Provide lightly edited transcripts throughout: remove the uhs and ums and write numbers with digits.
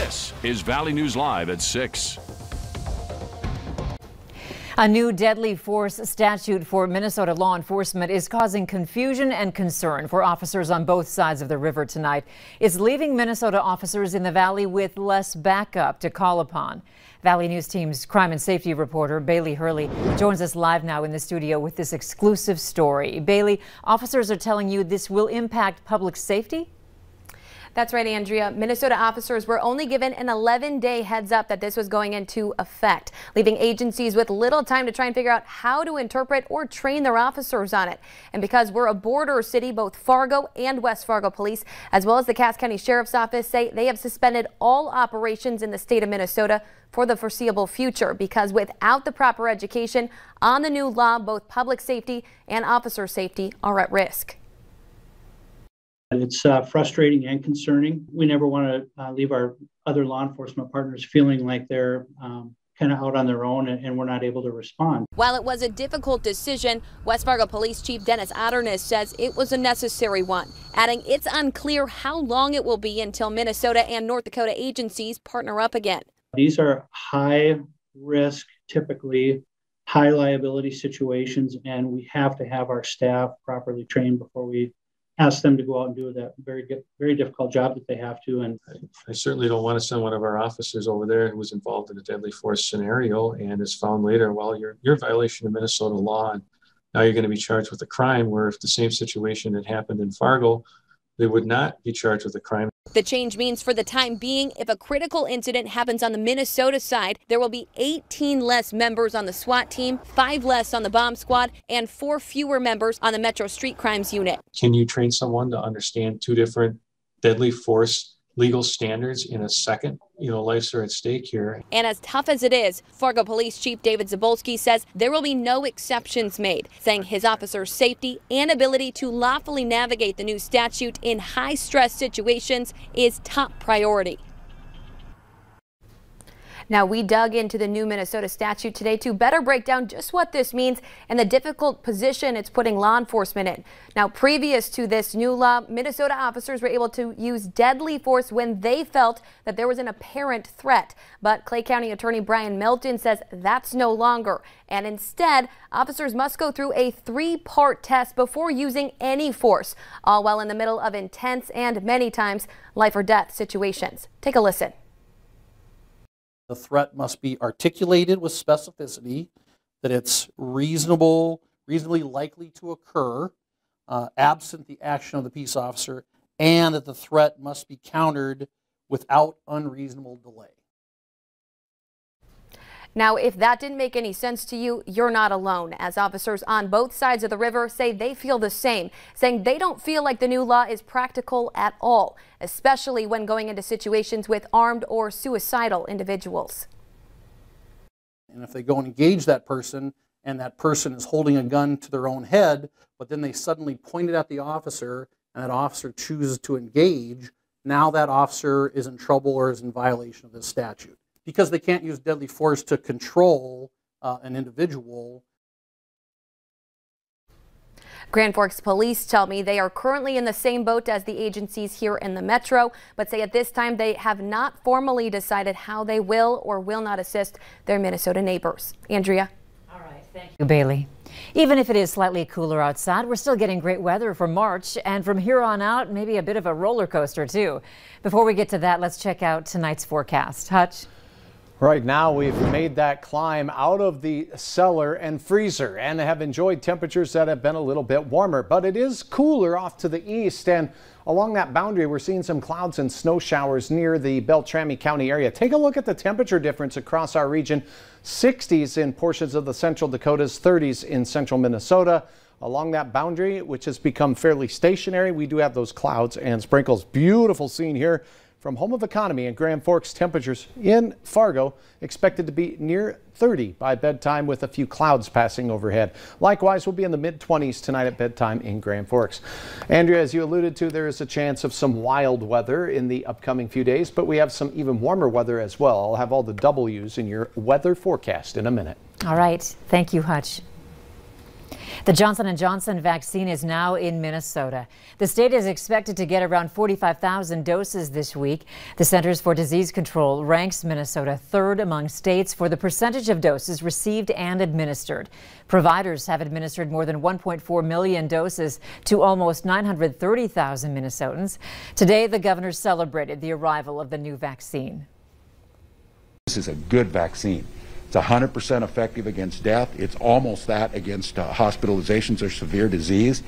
This is Valley News Live at 6. A new deadly force statute for Minnesota law enforcement is causing confusion and concern for officers on both sides of the river tonight. It's leaving Minnesota officers in the valley with less backup to call upon. Valley News Team's crime and safety reporter Bailey Hurley joins us live now in the studio with this exclusive story. Bailey, officers are telling you this will impact public safety? That's right, Andrea. Minnesota officers were only given an 11-day heads up that this was going into effect, leaving agencies with little time to try and figure out how to interpret or train their officers on it. And because we're a border city, both Fargo and West Fargo Police, as well as the Cass County Sheriff's Office, say they have suspended all operations in the state of Minnesota for the foreseeable future, because without the proper education on the new law, both public safety and officer safety are at risk. It's frustrating and concerning. We never want to leave our other law enforcement partners feeling like they're kind of out on their own and we're not able to respond. While it was a difficult decision, West Fargo Police Chief Dennis Otterness says it was a necessary one, adding it's unclear how long it will be until Minnesota and North Dakota agencies partner up again. These are high risk, typically high liability situations, and we have to have our staff properly trained before we ask them to go out and do that very difficult job that they have to. And I certainly don't want to send one of our officers over there who was involved in a deadly force scenario and is found later, well, you're in violation of Minnesota law, and now you're going to be charged with a crime, where if the same situation had happened in Fargo, they would not be charged with a crime. The change means for the time being, if a critical incident happens on the Minnesota side, there will be 18 less members on the SWAT team, 5 less on the bomb squad, and 4 fewer members on the Metro Street Crimes Unit. Can you train someone to understand 2 different deadly force legal standards in a second? Lives are at stake here. And as tough as it is, Fargo Police Chief David Zabolski says there will be no exceptions made, saying his officers' safety and ability to lawfully navigate the new statute in high-stress situations is top priority. Now, we dug into the new Minnesota statute today to better break down just what this means and the difficult position it's putting law enforcement in. Now, previous to this new law, Minnesota officers were able to use deadly force when they felt that there was an apparent threat. But Clay County Attorney Brian Melton says that's no longer. And instead, officers must go through a 3-part test before using any force, all while in the middle of intense and many times life or death situations. Take a listen. The threat must be articulated with specificity, that it's reasonably likely to occur, absent the action of the peace officer, and that the threat must be countered without unreasonable delay. Now, if that didn't make any sense to you, you're not alone, as officers on both sides of the river say they feel the same, saying they don't feel like the new law is practical at all, especially when going into situations with armed or suicidal individuals. And if they go and engage that person, and that person is holding a gun to their own head, but then they suddenly point it at the officer, and that officer chooses to engage, now that officer is in trouble or is in violation of this statute. Because they can't use deadly force to control an individual. Grand Forks Police tell me they are currently in the same boat as the agencies here in the Metro, but say at this time they have not formally decided how they will or will not assist their Minnesota neighbors. Andrea. All right, thank you, Bailey. Even if it is slightly cooler outside, we're still getting great weather for March, and from here on out, maybe a bit of a roller coaster too. Before we get to that, let's check out tonight's forecast. Hutch. Right now, we've made that climb out of the cellar and freezer and have enjoyed temperatures that have been a little bit warmer, but it is cooler off to the east, and along that boundary, we're seeing some clouds and snow showers near the Beltrami County area. Take a look at the temperature difference across our region. 60s in portions of the central Dakotas, 30s in central Minnesota. Along that boundary, which has become fairly stationary, we do have those clouds and sprinkles. Beautiful scene here from Home of Economy in Grand Forks. Temperatures in Fargo expected to be near 30 by bedtime with a few clouds passing overhead. Likewise, we'll be in the mid-20s tonight at bedtime in Grand Forks. Andrea, as you alluded to, there is a chance of some wild weather in the upcoming few days, but we have some even warmer weather as well. I'll have all the W's in your weather forecast in a minute. All right. Thank you, Hutch. The Johnson & Johnson vaccine is now in Minnesota. The state is expected to get around 45,000 doses this week. The Centers for Disease Control ranks Minnesota third among states for the percentage of doses received and administered. Providers have administered more than 1.4 million doses to almost 930,000 Minnesotans. Today, the governor celebrated the arrival of the new vaccine. This is a good vaccine. It's 100% effective against death. It's almost that against hospitalizations or severe disease.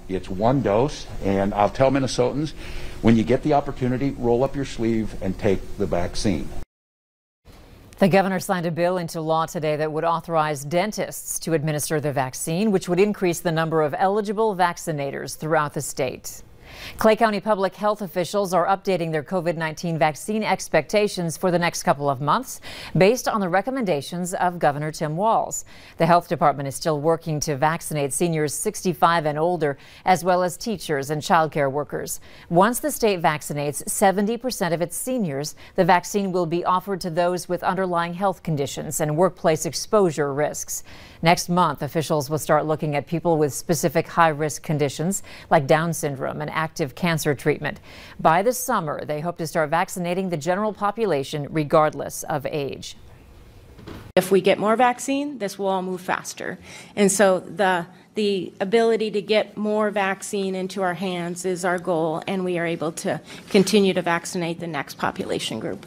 It's one dose, and I'll tell Minnesotans, when you get the opportunity, roll up your sleeve and take the vaccine. The governor signed a bill into law today that would authorize dentists to administer the vaccine, which would increase the number of eligible vaccinators throughout the state. Clay County public health officials are updating their COVID-19 vaccine expectations for the next couple of months based on the recommendations of Governor Tim Walz. The health department is still working to vaccinate seniors 65 and older, as well as teachers and childcare workers. Once the state vaccinates 70% of its seniors, the vaccine will be offered to those with underlying health conditions and workplace exposure risks. Next month, officials will start looking at people with specific high-risk conditions like Down syndrome and active cancer treatment. By the summer, they hope to start vaccinating the general population regardless of age. If we get more vaccine, this will all move faster. And so the ability to get more vaccine into our hands is our goal, and we are able to continue to vaccinate the next population group.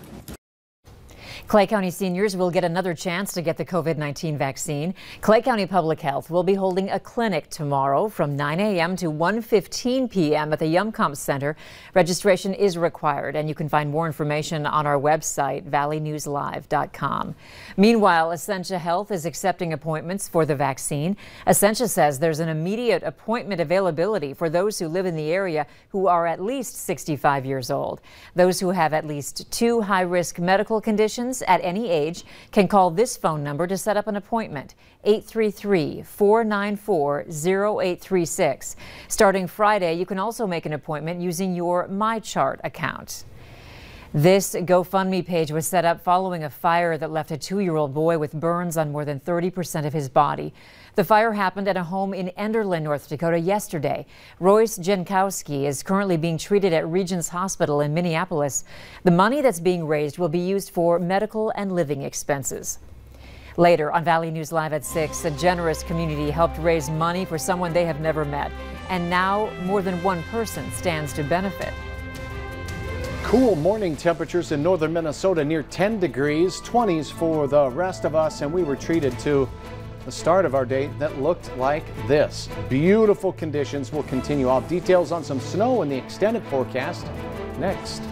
Clay County seniors will get another chance to get the COVID-19 vaccine. Clay County Public Health will be holding a clinic tomorrow from 9 a.m. to 1:15 p.m. at the Yumkamp Center. Registration is required, and you can find more information on our website, valleynewslive.com. Meanwhile, Essentia Health is accepting appointments for the vaccine. Essentia says there's an immediate appointment availability for those who live in the area who are at least 65 years old. Those who have at least 2 high-risk medical conditions at any age can call this phone number to set up an appointment, 833-494-0836. Starting Friday, you can also make an appointment using your MyChart account. This GoFundMe page was set up following a fire that left a 2-year-old boy with burns on more than 30% of his body. The fire happened at a home in Enderlin, North Dakota yesterday. Royce Jankowski is currently being treated at Regents Hospital in Minneapolis. The money that's being raised will be used for medical and living expenses. Later on Valley News Live at 6, a generous community helped raise money for someone they have never met. And now more than one person stands to benefit. Cool morning temperatures in northern Minnesota near 10 degrees, 20s for the rest of us, and we were treated to the start of our day that looked like this. Beautiful conditions will continue. All details on some snow in the extended forecast next.